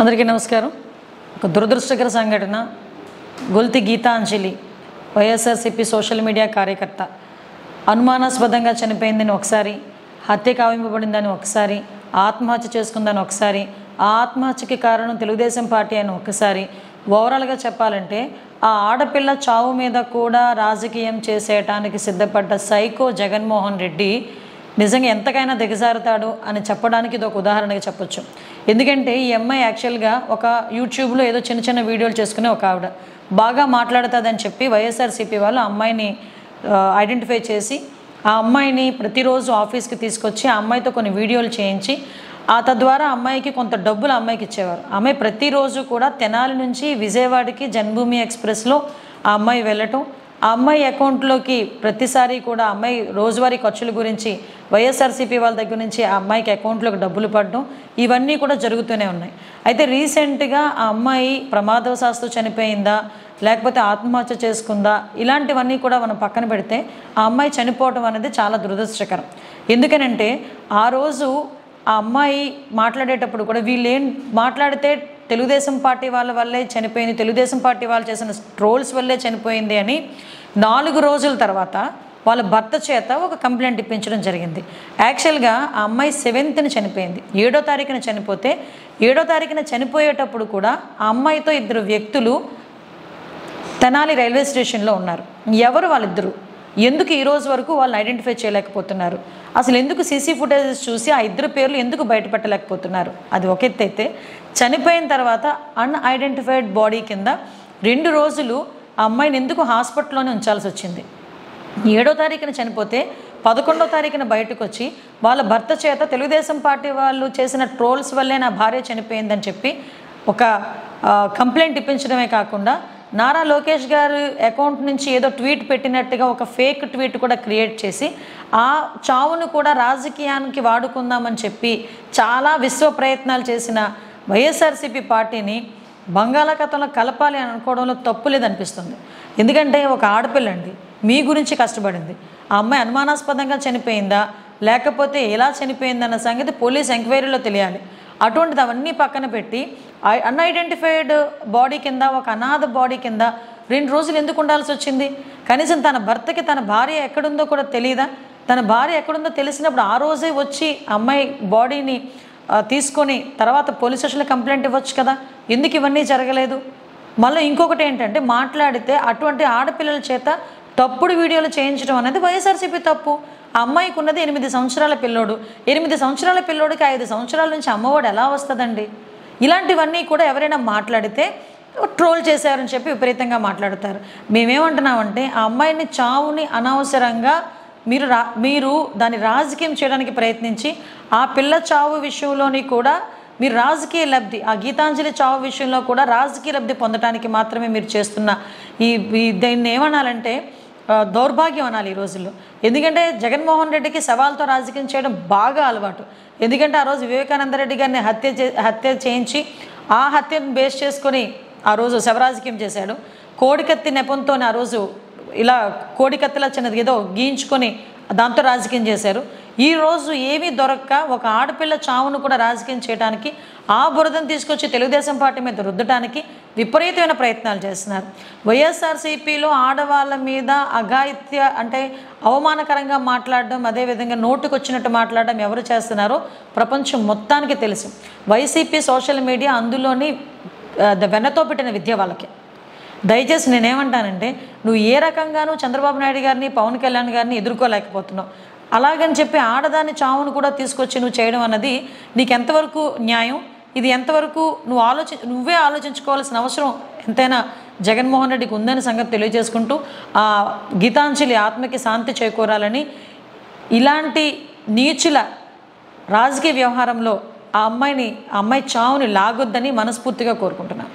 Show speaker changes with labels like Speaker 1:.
Speaker 1: అందరికీ నమస్కారం. ఒక దురదృష్టకర సంఘటన. గొల్తి గీతాంజలి వైఎస్ఆర్సీపీ సోషల్ మీడియా కార్యకర్త అనుమానాస్పదంగా చనిపోయిందని ఒకసారి, హత్య కావింపబడిందని ఒకసారి, ఆత్మహత్య చేసుకుందని ఒకసారి, ఆ ఆత్మహత్యకి కారణం తెలుగుదేశం పార్టీ అని ఒకసారి, ఓవరాల్గా చెప్పాలంటే ఆ ఆడపిల్ల చావు మీద కూడా రాజకీయం చేసేయటానికి సిద్ధపడ్డ సైకో జగన్మోహన్ రెడ్డి నిజంగా ఎంతకైనా దిగజారుతాడు అని చెప్పడానికి ఇది ఒక ఉదాహరణగా చెప్పొచ్చు. ఎందుకంటే ఈ అమ్మాయి యాక్చువల్గా ఒక యూట్యూబ్లో ఏదో చిన్న చిన్న వీడియోలు చేసుకునే ఒక ఆవిడ బాగా మాట్లాడుతుందని చెప్పి వైఎస్ఆర్సీపీ వాళ్ళు ఆ అమ్మాయిని ఐడెంటిఫై చేసి ఆ అమ్మాయిని ప్రతిరోజు ఆఫీస్కి తీసుకొచ్చి ఆ అమ్మాయితో కొన్ని వీడియోలు చేయించి తద్వారా అమ్మాయికి కొంత డబ్బులు అమ్మాయికి ఇచ్చేవారు. అమ్మాయి ప్రతిరోజు కూడా తెనాలి నుంచి విజయవాడకి జన్మభూమి ఎక్స్ప్రెస్లో ఆ అమ్మాయి వెళ్ళటం, ఆ అమ్మాయి అకౌంట్లోకి ప్రతిసారి కూడా అమ్మాయి రోజువారీ ఖర్చుల గురించి వైఎస్ఆర్సీపీ వాళ్ళ దగ్గర నుంచి ఆ అమ్మాయికి అకౌంట్లోకి డబ్బులు పడడం, ఇవన్నీ కూడా జరుగుతూనే ఉన్నాయి. అయితే రీసెంట్గా ఆ అమ్మాయి ప్రమాదవశాత్తు చనిపోయిందా లేకపోతే ఆత్మహత్య చేసుకుందా ఇలాంటివన్నీ కూడా మనం పక్కన పెడితే ఆ అమ్మాయి చనిపోవడం అనేది చాలా దురదృష్టకరం. ఎందుకనంటే ఆ రోజు ఆ అమ్మాయి మాట్లాడేటప్పుడు కూడా వీళ్ళేం మాట్లాడితే తెలుగుదేశం పార్టీ వాళ్ళ వల్లే చనిపోయింది, తెలుగుదేశం పార్టీ వాళ్ళు చేసిన ట్రోల్స్ వల్లే చనిపోయింది అని 4 రోజుల తర్వాత వాళ్ళ భర్త చేత ఒక కంప్లైంట్ ఇప్పించడం జరిగింది. యాక్చువల్గా ఆ అమ్మాయి 7th చనిపోయింది, 7వ తారీఖున చనిపోతే 7వ తారీఖున చనిపోయేటప్పుడు కూడా ఆ అమ్మాయితో 2 వ్యక్తులు తెనాలి రైల్వే స్టేషన్లో ఉన్నారు. ఎవరు వాళ్ళిద్దరు? ఎందుకు ఈ రోజు వరకు వాళ్ళని ఐడెంటిఫై చేయలేకపోతున్నారు? అసలు ఎందుకు సీసీ ఫుటేజెస్ చూసి ఆ 2 పేర్లు ఎందుకు బయటపెట్టలేకపోతున్నారు? అది ఒక ఎత్తు అయితే, చనిపోయిన తర్వాత అన్ఐడెంటిఫైడ్ బాడీ కింద 2 రోజులు ఆ అమ్మాయిని ఎందుకు హాస్పిటల్లోనే ఉంచాల్సి వచ్చింది? 7వ తారీఖున చనిపోతే 11వ తారీఖున బయటకు వచ్చి వాళ్ళ భర్త చేత తెలుగుదేశం పార్టీ వాళ్ళు చేసిన ట్రోల్స్ వల్లే నా భార్య చనిపోయిందని చెప్పి ఒక కంప్లైంట్ ఇప్పించడమే కాకుండా నారా లోకేష్ గారు అకౌంట్ నుంచి ఏదో ట్వీట్ పెట్టినట్టుగా ఒక ఫేక్ ట్వీట్ కూడా క్రియేట్ చేసి ఆ చావును కూడా రాజకీయానికి వాడుకుందామని చెప్పి చాలా విశ్వ ప్రయత్నాలు చేసిన వైఎస్ఆర్సీపీ పార్టీని బంగాళాఖాతంలో కలపాలి అని అనుకోవడంలో తప్పు లేదనిపిస్తుంది. ఎందుకంటే ఒక ఆడపిల్లండి మీ గురించి కష్టపడింది. ఆ అమ్మాయి అనుమానాస్పదంగా చనిపోయిందా లేకపోతే ఎలా చనిపోయిందన్న సంగతి పోలీస్ ఎంక్వైరీలో తెలియాలి. అటువంటిది అవన్నీ పక్కన పెట్టి అన్ఐడెంటిఫైడ్ బాడీ కింద, ఒక అనాథ బాడీ కింద 2 రోజులు ఎందుకు ఉండాల్సి వచ్చింది? కనీసం తన భర్తకి తన భార్య ఎక్కడుందో కూడా తెలియదా? తన భార్య ఎక్కడుందో తెలిసినప్పుడు ఆ రోజే వచ్చి అమ్మాయి బాడీని తీసుకొని తర్వాత పోలీస్ స్టేషన్లో కంప్లైంట్ ఇవ్వచ్చు కదా. ఎందుకు ఇవన్నీ జరగలేదు? మళ్ళీ ఇంకొకటి ఏంటంటే, మాట్లాడితే అటువంటి ఆడపిల్లల చేత తప్పుడు వీడియోలు చేయించడం అనేది వైఎస్ఆర్సీపీ తప్పు. ఆ అమ్మాయికి ఉన్నది 8 సంవత్సరాల పిల్లోడు. 8 సంవత్సరాల పిల్లోడికి 5 సంవత్సరాల నుంచి అమ్మఒడి ఎలా వస్తుందండి? ఇలాంటివన్నీ కూడా ఎవరైనా మాట్లాడితే ట్రోల్ చేశారని చెప్పి విపరీతంగా మాట్లాడతారు. మేమేమంటున్నామంటే, ఆ అమ్మాయిని చావుని అనవసరంగా మీరు దాన్ని రాజకీయం చేయడానికి ప్రయత్నించి ఆ పిల్ల చావు విషయంలోని కూడా మీరు రాజకీయ లబ్ధి, ఆ గీతాంజలి చావు విషయంలో కూడా రాజకీయ లబ్ధి పొందడానికి మాత్రమే మీరు చేస్తున్న దీన్ని ఏమనాలంటే దౌర్భాగ్యం అనాలి ఈ రోజుల్లో. ఎందుకంటే జగన్మోహన్ రెడ్డికి సవాల్తో రాజకీయం చేయడం బాగా అలవాటు. ఎందుకంటే ఆ రోజు వివేకానంద రెడ్డి గారిని హత్య చేయించి ఆ హత్యను బేస్ చేసుకొని ఆ రోజు శవరాజకీయం చేశాడు. కోడికత్తి నెపంతో ఆ రోజు ఇలా కోడికత్తిలా చిన్నది ఏదో గీయించుకొని దాంతో రాజకీయం చేశారు. ఈరోజు ఏమీ దొరక్క ఒక ఆడపిల్ల చావును కూడా రాజకీయం చేయడానికి ఆ బురదను తీసుకొచ్చి తెలుగుదేశం పార్టీ మీద రుద్దడానికి విపరీతమైన ప్రయత్నాలు చేస్తున్నారు. వైఎస్ఆర్సీపీలో ఆడవాళ్ళ మీద అఘాయిత్య అంటే అవమానకరంగా మాట్లాడడం, అదేవిధంగా నోటుకు వచ్చినట్టు మాట్లాడడం ఎవరు చేస్తున్నారో ప్రపంచం మొత్తానికి తెలుసు. వైసీపీ సోషల్ మీడియా అందులోని వెన్నతో పెట్టిన విద్య వాళ్ళకి. దయచేసి నేనేమంటానంటే, నువ్వు ఏ రకంగానూ చంద్రబాబు నాయుడు గారిని, పవన్ కళ్యాణ్ గారిని ఎదుర్కోలేకపోతున్నావు. అలాగని చెప్పి ఆడదాని చావును కూడా తీసుకొచ్చి నువ్వు చేయడం అన్నది నీకు ఎంతవరకు న్యాయం? ఇది ఎంతవరకు నువ్వే ఆలోచించుకోవాల్సిన అవసరం ఎంతైనా జగన్మోహన్ రెడ్డికి ఉందని సంగతి తెలియజేసుకుంటూ ఆ గీతాంజలి ఆత్మకి శాంతి చేకూరాలని, ఇలాంటి నీచుల రాజకీయ వ్యవహారంలో ఆ అమ్మాయి చావుని లాగొద్దని మనస్ఫూర్తిగా కోరుకుంటున్నాను.